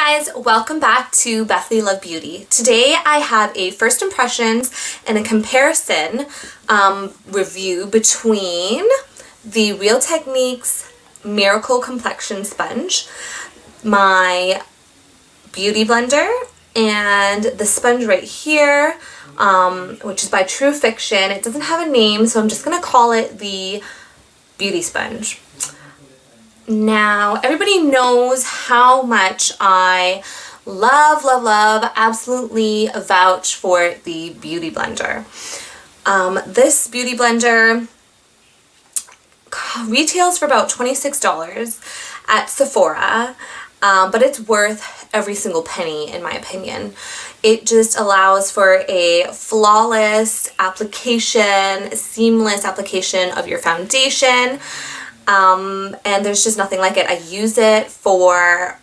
guys, welcome back to Bethaly Love Beauty. Today I have a first impressions and a comparison review between the Real Techniques Miracle Complexion Sponge, my beauty blender, and the sponge right here, which is by True Fiction. It doesn't have a name, so I'm just going to call it the beauty sponge. Now, everybody knows how much I love, absolutely vouch for the beauty blender. This beauty blender retails for about $26 at Sephora, but it's worth every single penny in my opinion. It just allows for a flawless application, seamless application of your foundation. And there's just nothing like it. I use it for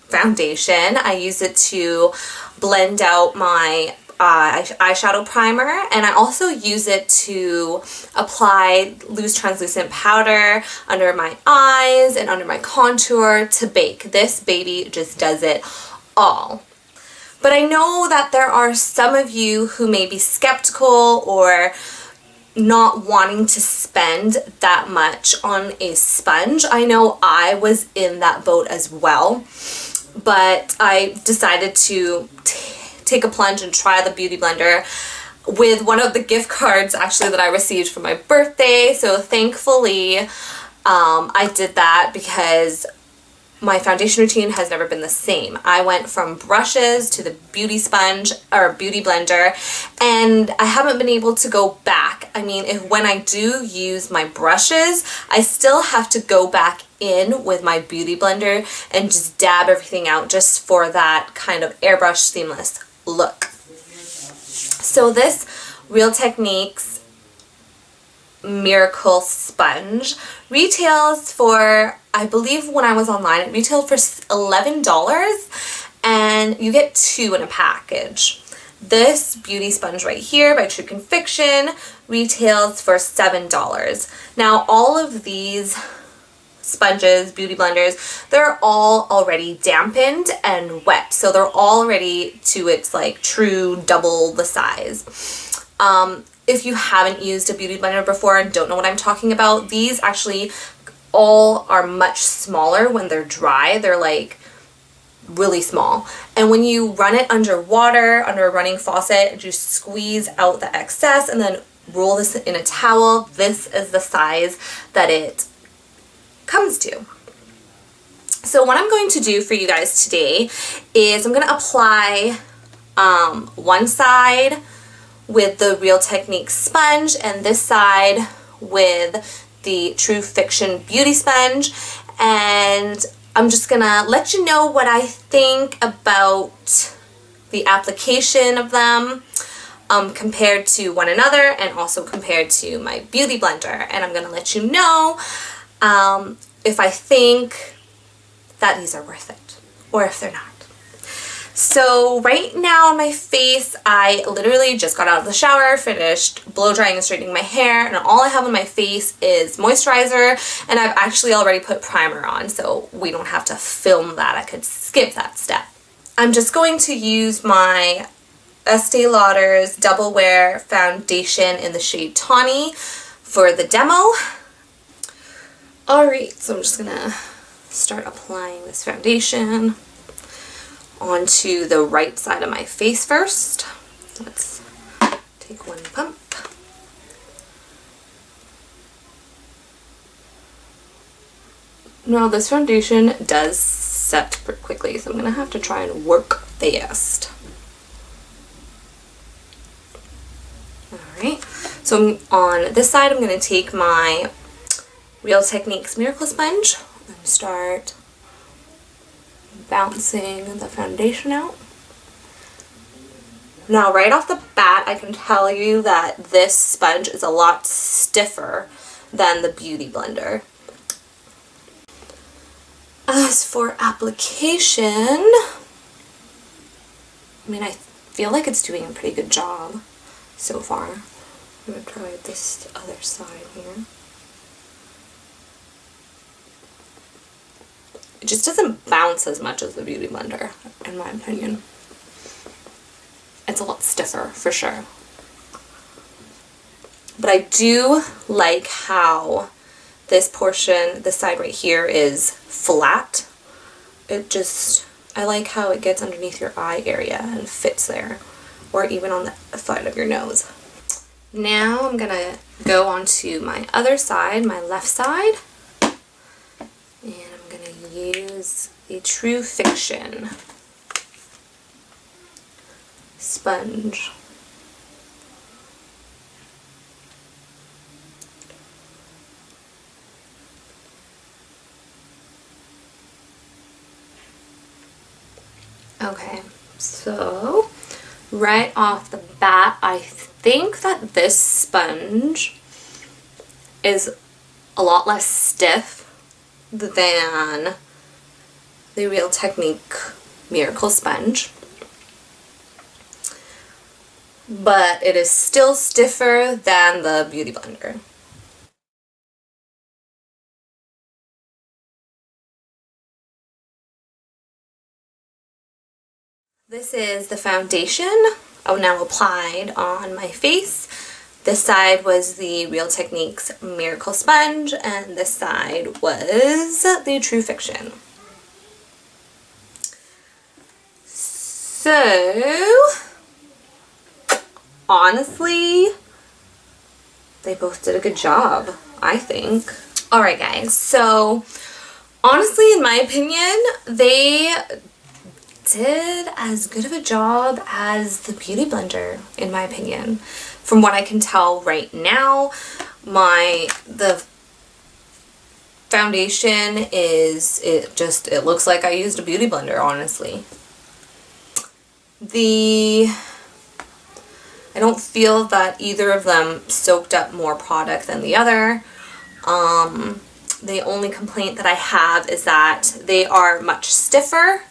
foundation. I use it to blend out my eyeshadow primer, and I also use it to apply loose translucent powder under my eyes and under my contour to bake. This baby just does it all. But I know that there are some of you who may be skeptical or not wanting to spend that much on a sponge. I know I was in that boat as well, but I decided to take a plunge and try the beauty blender with one of the gift cards actually that I received for my birthday. So thankfully I did that because my foundation routine has never been the same. I went from brushes to the beauty sponge or beauty blender, and I haven't been able to go back. I mean, when I do use my brushes, I still have to go back in with my beauty blender and just dab everything out just for that kind of airbrush seamless look. So this Real Techniques Miracle Sponge retails for, I believe when I was online, it retailed for $11, and you get 2 in a package. This beauty sponge right here by True Fiction retails for $7. Now all of these sponges, beauty blenders, they're all already dampened and wet, so they're already to its like true double the size. If you haven't used a beauty blender before and don't know what I'm talking about, these actually all are much smaller when they're dry. They're like really small. And when you run it under water, under a running faucet, and you squeeze out the excess and then roll this in a towel, this is the size that it comes to. So what I'm going to do for you guys today is I'm going to apply one side with the Real Techniques sponge and this side with the True Fiction beauty sponge, and I'm just gonna let you know what I think about the application of them compared to one another and also compared to my beauty blender, and I'm gonna let you know if I think that these are worth it or if they're not. So right now on my face, I literally just got out of the shower, finished blow drying and straightening my hair, and all I have on my face is moisturizer, and I've actually already put primer on, so we don't have to film that. I could skip that step. I'm just going to use my Estee Lauder's Double Wear Foundation in the shade Tawny for the demo. Alright, so I'm just gonna start applying this foundation onto the right side of my face first. Let's take one pump. Now this foundation does set pretty quickly, so I'm gonna have to try and work fast. Alright, so on this side I'm gonna take my Real Techniques Miracle Sponge and start bouncing the foundation out. Now right off the bat I can tell you that this sponge is a lot stiffer than the beauty blender. As for application, I mean, I feel like it's doing a pretty good job so far. I'm going to try this other side here. It just doesn't bounce as much as the Beauty Blender, in my opinion. It's a lot stiffer, for sure. But I do like how this portion, this side right here, is flat. I like how it gets underneath your eye area and fits there, or even on the side of your nose. Now I'm gonna go on to my other side, my left side, and I'm gonna use the True Fiction sponge. Okay, so right off the bat, I think that this sponge is a lot less stiff than the Real Technique Miracle Sponge, but it is still stiffer than the Beauty Blender. This is the foundation now applied on my face. This side was the Real Techniques Miracle Sponge, and this side was the True Fiction. So, honestly, they both did a good job, I think. Alright guys, so honestly, in my opinion, they did as good of a job as the Beauty Blender, in my opinion. From what I can tell right now, the foundation it looks like I used a Beauty Blender, honestly. I don't feel that either of them soaked up more product than the other. The only complaint that I have is that they are much stiffer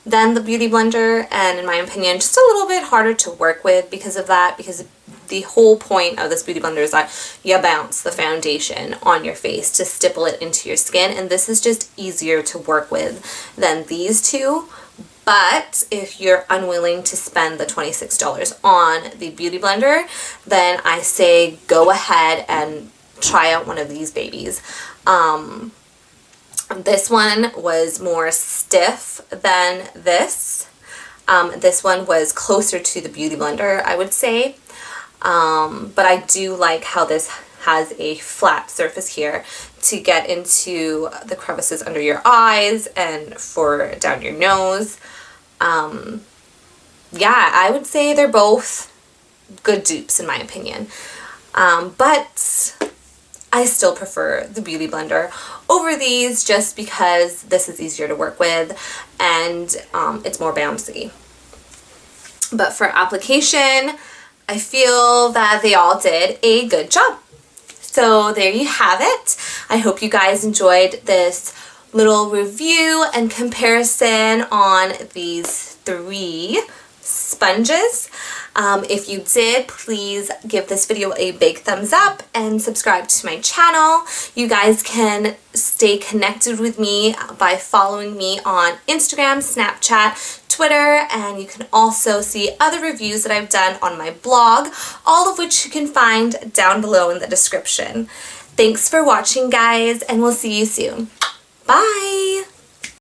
than the Beauty Blender, and in my opinion just a little bit harder to work with because of that, because the whole point of this Beauty Blender is that you bounce the foundation on your face to stipple it into your skin, and this is just easier to work with than these two. But if you're unwilling to spend the $26 on the Beauty Blender, then I say go ahead and try out one of these babies. This one was more stiff than this. This one was closer to the Beauty Blender, I would say. But I do like how this has a flat surface here to get into the crevices under your eyes and for down your nose. Yeah, I would say they're both good dupes in my opinion. But I still prefer the Beauty Blender over these just because this is easier to work with and it's more bouncy. But for application, I feel that they all did a good job. So there you have it. I hope you guys enjoyed this little review and comparison on these three sponges. If you did, please give this video a big thumbs up and subscribe to my channel. You guys can stay connected with me by following me on Instagram, Snapchat, Twitter, and you can also see other reviews that I've done on my blog, all of which you can find down below in the description. Thanks for watching, guys, and we'll see you soon. Bye!